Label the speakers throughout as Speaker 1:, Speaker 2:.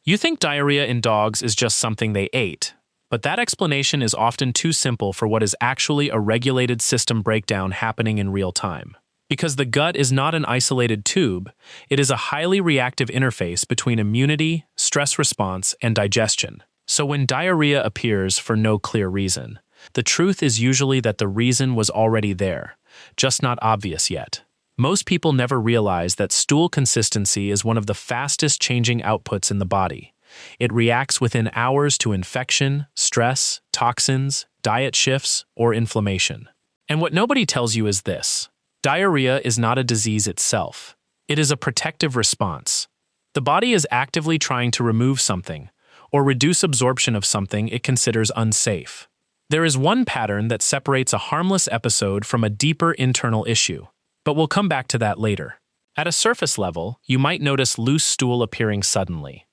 Speaker 1: You think diarrhea in dogs is just something they ate, but that explanation is often too simple for what is actually a regulated system breakdown happening in real time. Because the gut is not an isolated tube, it is a highly reactive interface between immunity, stress response, and digestion. So when diarrhea appears for no clear reason, the truth is usually that the reason was already there, just not obvious yet. Most people never realize that stool consistency is one of the fastest changing outputs in the body. It reacts within hours to infection, stress, toxins, diet shifts, or inflammation. And what nobody tells you is this: diarrhea is not a disease itself. It is a protective response. The body is actively trying to remove something, or reduce absorption of something it considers unsafe. There is one pattern that separates a harmless episode from a deeper internal issue, but we'll come back to that later. At a surface level, you might notice loose stool appearing suddenly.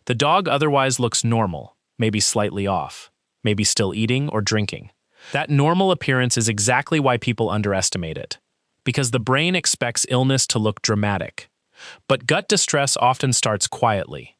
Speaker 1: The dog otherwise looks normal, maybe slightly off, maybe still eating or drinking. That normal appearance is exactly why people underestimate it, because the brain expects illness to look dramatic. But gut distress often starts quietly.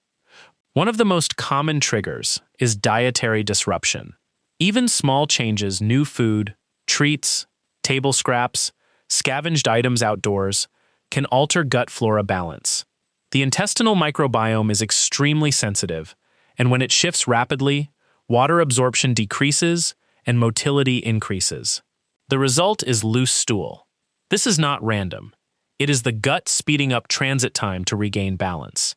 Speaker 1: One of the most common triggers is dietary disruption. Even small changes, new food, treats, table scraps, scavenged items outdoors, can alter gut flora balance. The intestinal microbiome is extremely sensitive, and when it shifts rapidly, water absorption decreases and motility increases. The result is loose stool. This is not random. It is the gut speeding up transit time to regain balance.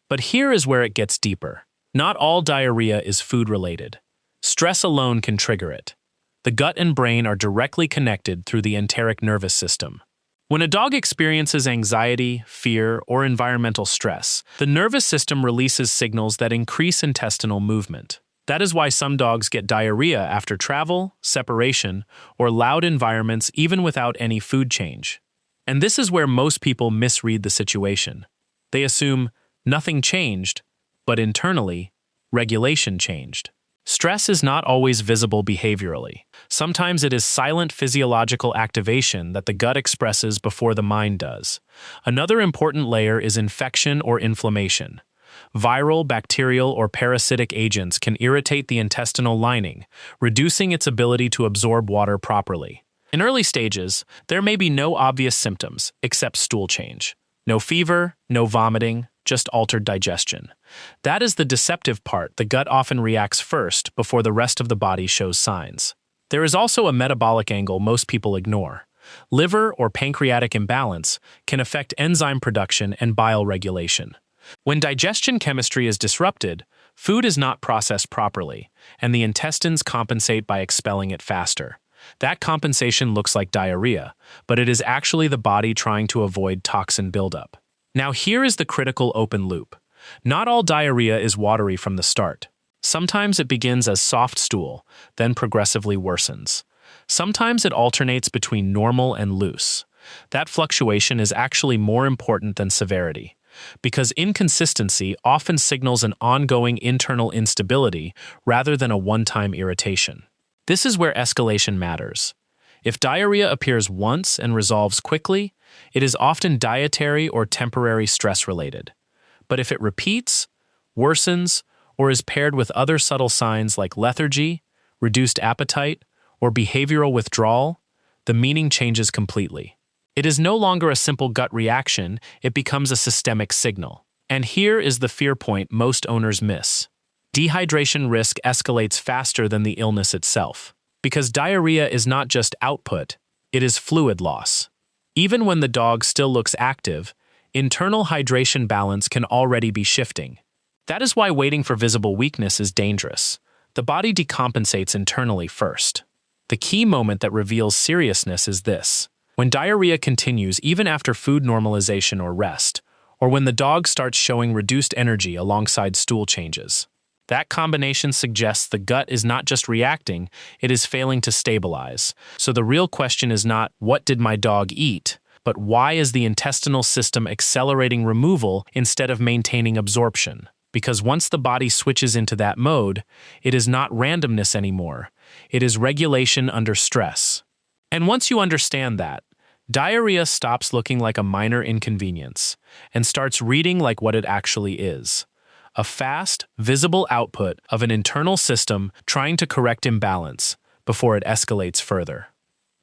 Speaker 1: But here is where it gets deeper. Not all diarrhea is food-related. Stress alone can trigger it. The gut and brain are directly connected through the enteric nervous system. When a dog experiences anxiety, fear, or environmental stress, the nervous system releases signals that increase intestinal movement. That is why some dogs get diarrhea after travel, separation, or loud environments even without any food change. And this is where most people misread the situation. They assume nothing changed, but internally, regulation changed. Stress is not always visible behaviorally. Sometimes it is silent physiological activation that the gut expresses before the mind does. Another important layer is infection or inflammation. Viral, bacterial, or parasitic agents can irritate the intestinal lining, reducing its ability to absorb water properly. In early stages, there may be no obvious symptoms except stool change. No fever, no vomiting, just altered digestion. That is the deceptive part. The gut often reacts first before the rest of the body shows signs. There is also a metabolic angle most people ignore. Liver or pancreatic imbalance can affect enzyme production and bile regulation. When digestion chemistry is disrupted, food is not processed properly, and the intestines compensate by expelling it faster. That compensation looks like diarrhea, but it is actually the body trying to avoid toxin buildup. Now here is the critical open loop. Not all diarrhea is watery from the start. Sometimes it begins as soft stool, then progressively worsens. Sometimes it alternates between normal and loose. That fluctuation is actually more important than severity, because inconsistency often signals an ongoing internal instability rather than a one-time irritation. This is where escalation matters. If diarrhea appears once and resolves quickly, it is often dietary or temporary stress-related. But if it repeats, worsens, or is paired with other subtle signs like lethargy, reduced appetite, or behavioral withdrawal, the meaning changes completely. It is no longer a simple gut reaction, it becomes a systemic signal. And here is the fear point most owners miss. Dehydration risk escalates faster than the illness itself, because diarrhea is not just output, it is fluid loss. Even when the dog still looks active, internal hydration balance can already be shifting. That is why waiting for visible weakness is dangerous. The body decompensates internally first. The key moment that reveals seriousness is this: when diarrhea continues even after food normalization or rest, or when the dog starts showing reduced energy alongside stool changes. That combination suggests the gut is not just reacting, it is failing to stabilize. So the real question is not, what did my dog eat? But why is the intestinal system accelerating removal instead of maintaining absorption? Because once the body switches into that mode, it is not randomness anymore. It is regulation under stress. And once you understand that, diarrhea stops looking like a minor inconvenience and starts reading like what it actually is: a fast, visible output of an internal system trying to correct imbalance before it escalates further.